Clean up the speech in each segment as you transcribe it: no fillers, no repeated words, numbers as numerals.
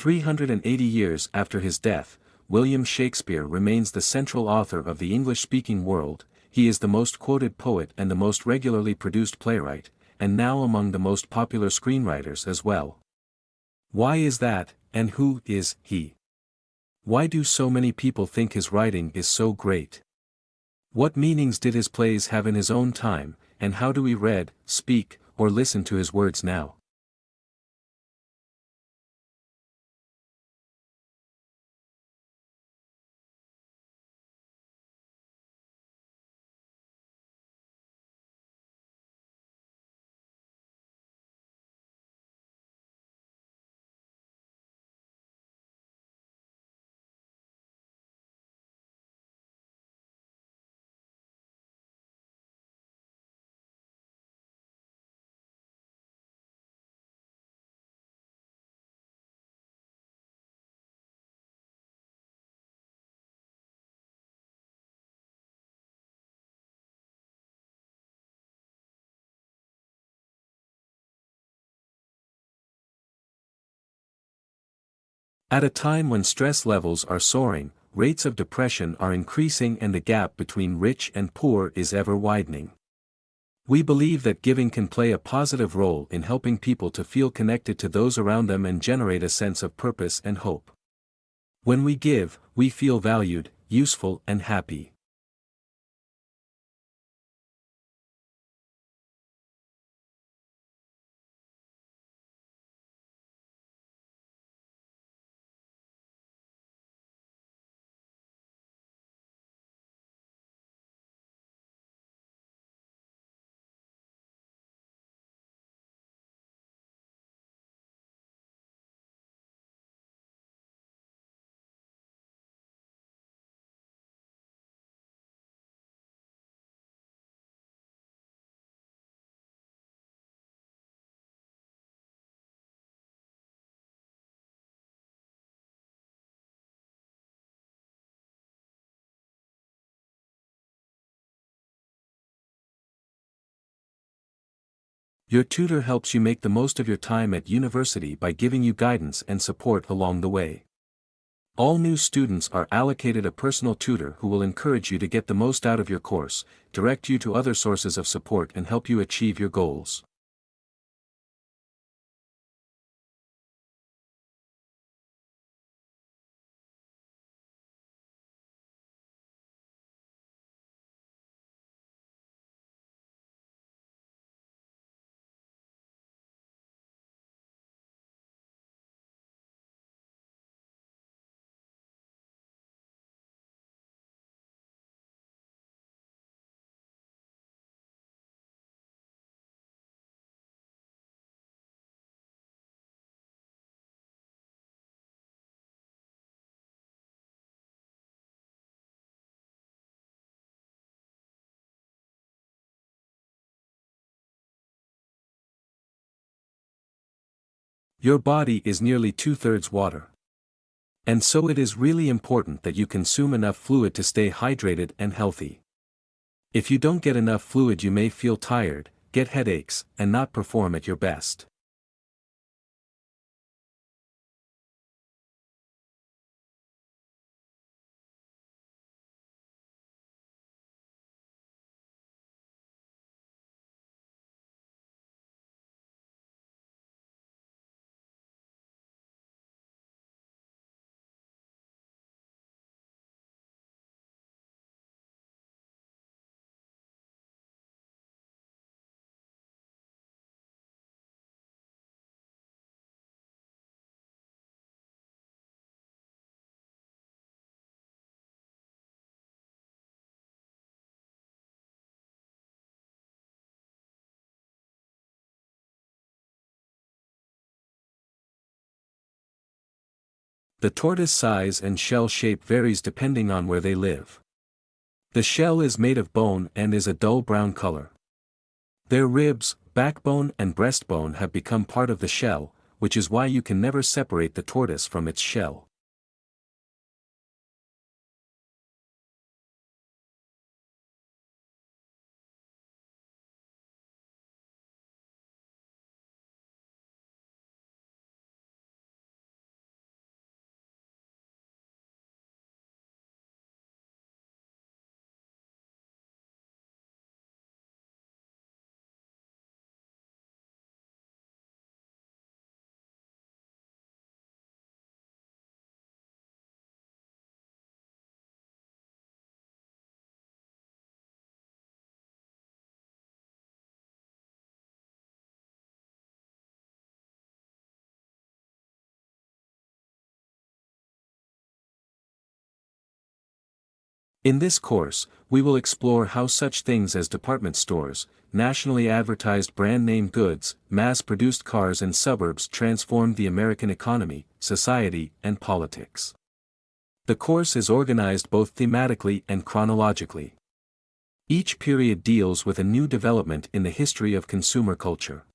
380 years after his death, William Shakespeare remains the central author of the English-speaking world. He is the most quoted poet and the most regularly produced playwright, and now among the most popular screenwriters as well. Why is that, and who is he? Why do so many people think his writing is so great? What meanings did his plays have in his own time, and how do we read, speak, or listen to his words now? At a time when stress levels are soaring, rates of depression are increasing and the gap between rich and poor is ever widening. We believe that giving can play a positive role in helping people to feel connected to those around them and generate a sense of purpose and hope. When we give, we feel valued, useful, and happy. Your tutor helps you make the most of your time at university by giving you guidance and support along the way. All new students are allocated a personal tutor who will encourage you to get the most out of your course, direct you to other sources of support and help you achieve your goals. Your body is nearly 2/3 water. And so it is really important that you consume enough fluid to stay hydrated and healthy. If you don't get enough fluid, you may feel tired, get headaches, and not perform at your best. The tortoise size and shell shape varies depending on where they live. The shell is made of bone and is a dull brown color. Their ribs, backbone and breastbone have become part of the shell, which is why you can never separate the tortoise from its shell. In this course, we will explore how such things as department stores, nationally advertised brand-name goods, mass-produced cars and suburbs transformed the American economy, society, and politics. The course is organized both thematically and chronologically. Each period deals with a new development in the history of consumer culture.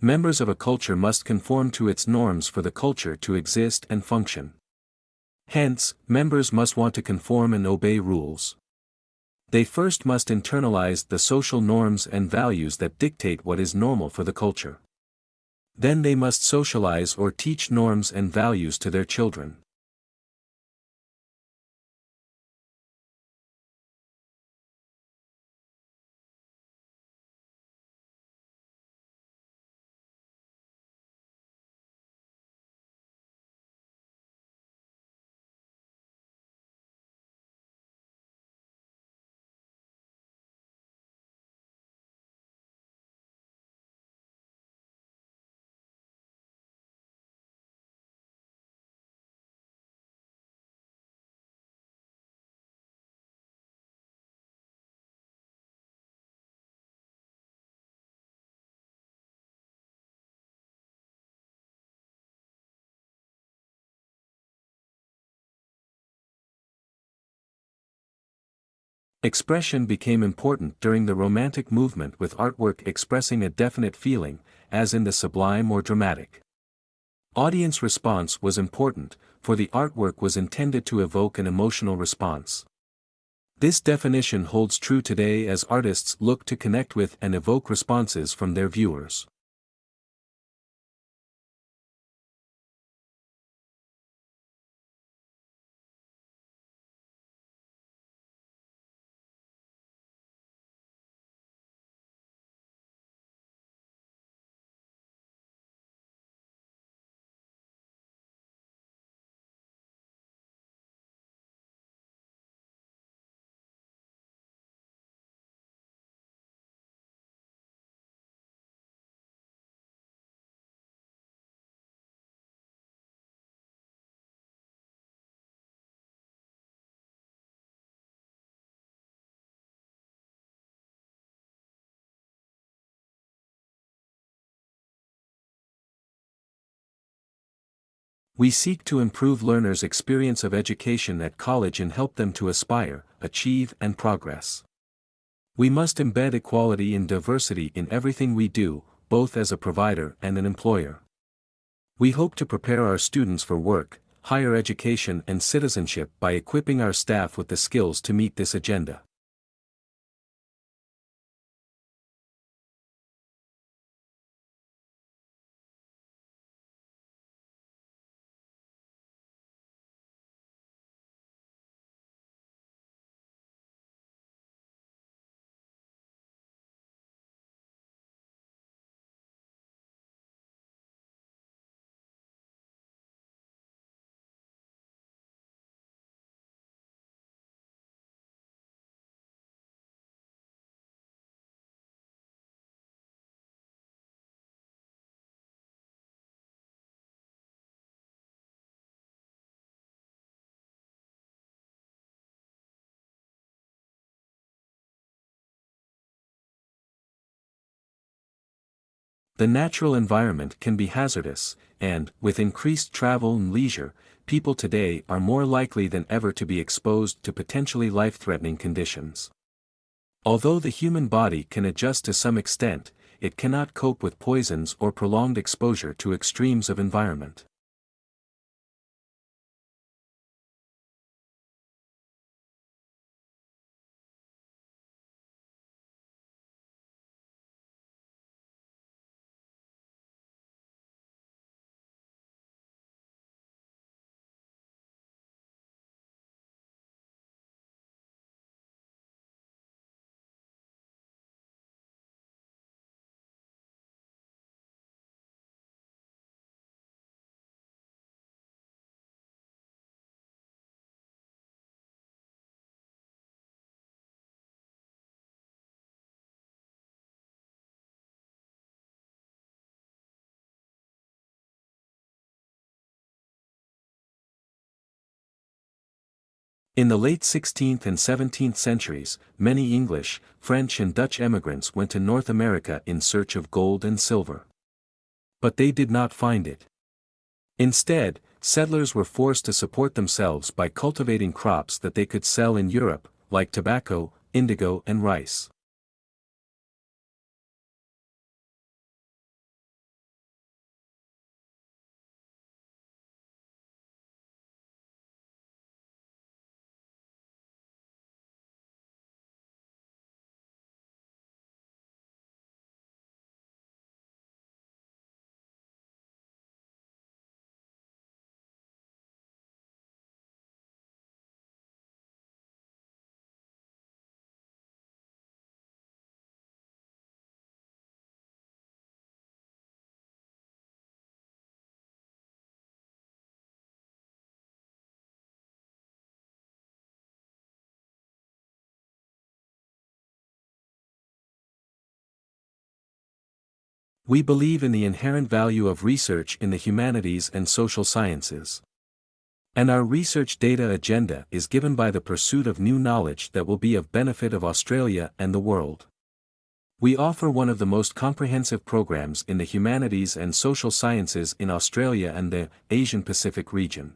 Members of a culture must conform to its norms for the culture to exist and function. Hence, members must want to conform and obey rules. They first must internalize the social norms and values that dictate what is normal for the culture. Then they must socialize or teach norms and values to their children. Expression became important during the Romantic movement, with artwork expressing a definite feeling, as in the sublime or dramatic. Audience response was important, for the artwork was intended to evoke an emotional response. This definition holds true today as artists look to connect with and evoke responses from their viewers. We seek to improve learners' experience of education at college and help them to aspire, achieve, and progress. We must embed equality and diversity in everything we do, both as a provider and an employer. We hope to prepare our students for work, higher education, and citizenship by equipping our staff with the skills to meet this agenda. The natural environment can be hazardous, and, with increased travel and leisure, people today are more likely than ever to be exposed to potentially life-threatening conditions. Although the human body can adjust to some extent, it cannot cope with poisons or prolonged exposure to extremes of environment. In the late 16th and 17th centuries, many English, French and Dutch emigrants went to North America in search of gold and silver. But they did not find it. Instead, settlers were forced to support themselves by cultivating crops that they could sell in Europe, like tobacco, indigo and rice. We believe in the inherent value of research in the humanities and social sciences. And our research data agenda is given by the pursuit of new knowledge that will be of benefit of Australia and the world. We offer one of the most comprehensive programs in the humanities and social sciences in Australia and the Asian Pacific region.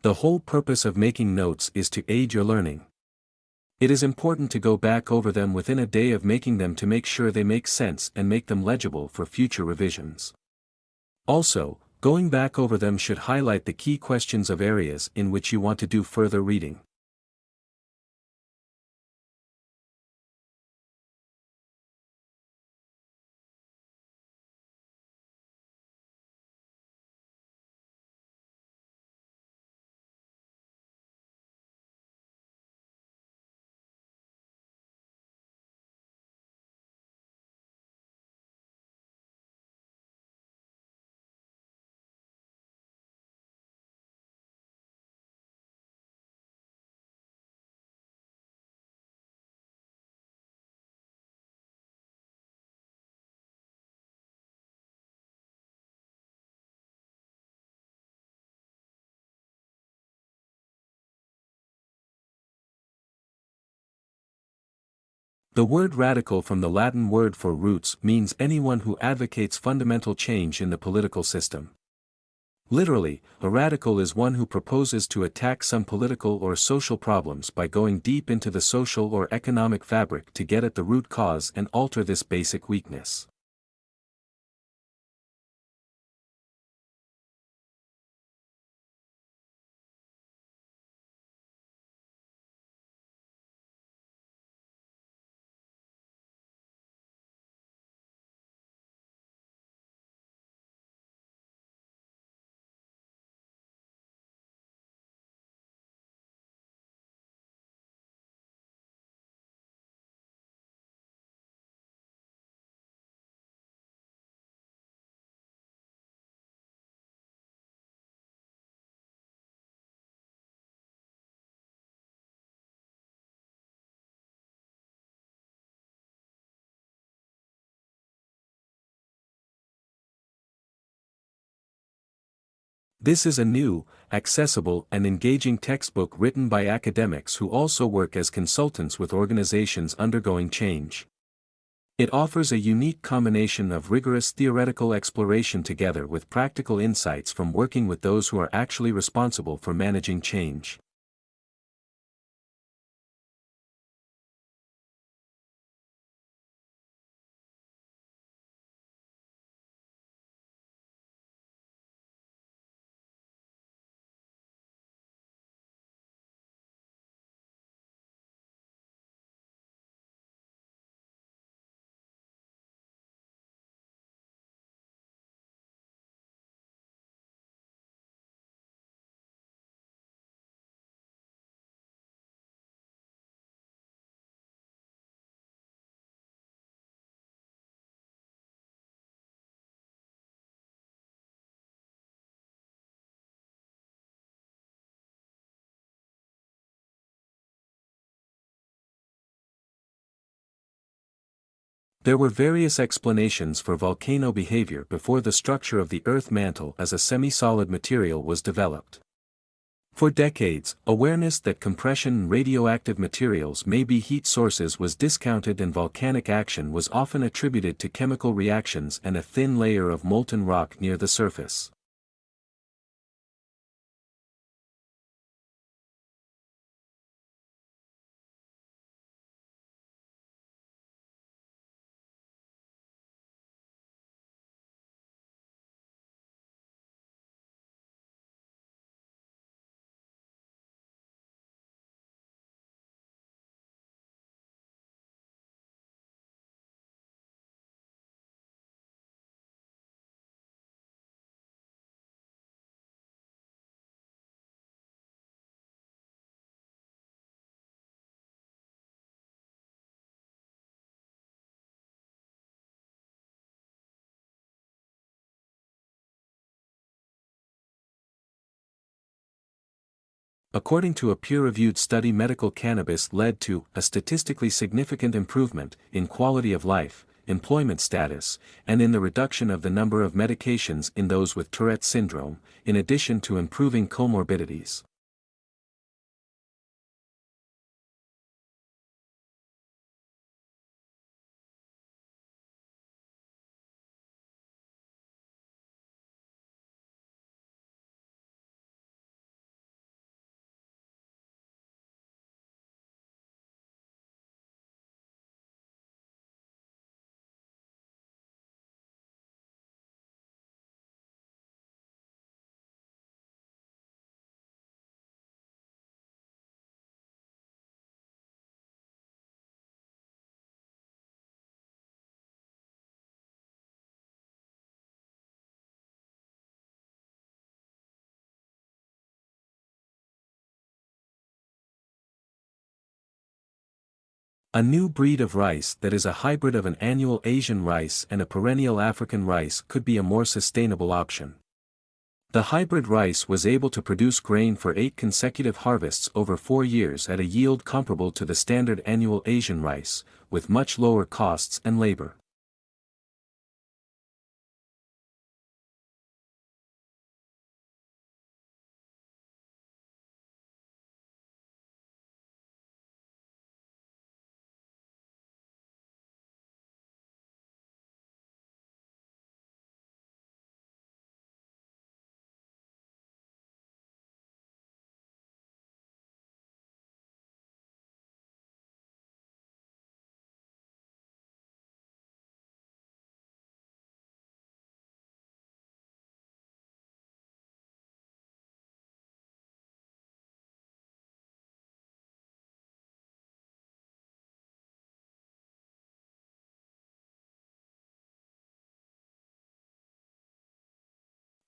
The whole purpose of making notes is to aid your learning. It is important to go back over them within a day of making them to make sure they make sense and make them legible for future revisions. Also, going back over them should highlight the key questions of areas in which you want to do further reading. The word radical from the Latin word for roots means anyone who advocates fundamental change in the political system. Literally, a radical is one who proposes to attack some political or social problems by going deep into the social or economic fabric to get at the root cause and alter this basic weakness. This is a new, accessible and engaging textbook written by academics who also work as consultants with organizations undergoing change. It offers a unique combination of rigorous theoretical exploration together with practical insights from working with those who are actually responsible for managing change. There were various explanations for volcano behavior before the structure of the Earth mantle as a semi-solid material was developed. For decades, awareness that compression and radioactive materials may be heat sources was discounted, and volcanic action was often attributed to chemical reactions and a thin layer of molten rock near the surface. According to a peer-reviewed study, medical cannabis led to a statistically significant improvement in quality of life, employment status, and in the reduction of the number of medications in those with Tourette syndrome, in addition to improving comorbidities. A new breed of rice that is a hybrid of an annual Asian rice and a perennial African rice could be a more sustainable option. The hybrid rice was able to produce grain for 8 consecutive harvests over 4 years at a yield comparable to the standard annual Asian rice, with much lower costs and labor.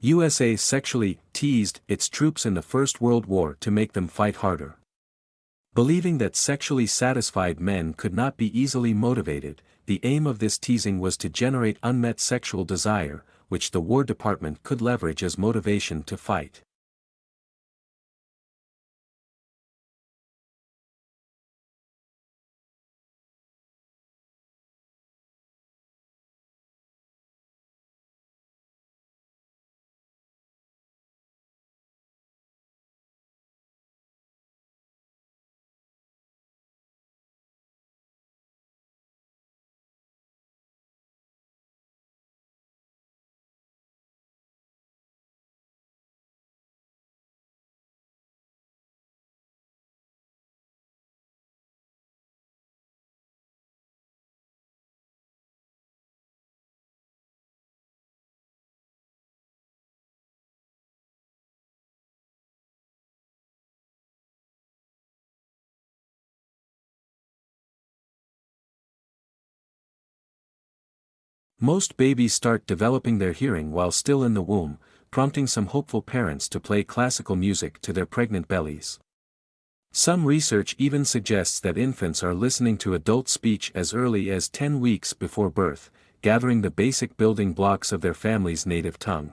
USA sexually teased its troops in the First World War to make them fight harder. Believing that sexually satisfied men could not be easily motivated, the aim of this teasing was to generate unmet sexual desire, which the War Department could leverage as motivation to fight. Most babies start developing their hearing while still in the womb, prompting some hopeful parents to play classical music to their pregnant bellies. Some research even suggests that infants are listening to adult speech as early as 10 weeks before birth, gathering the basic building blocks of their family's native tongue.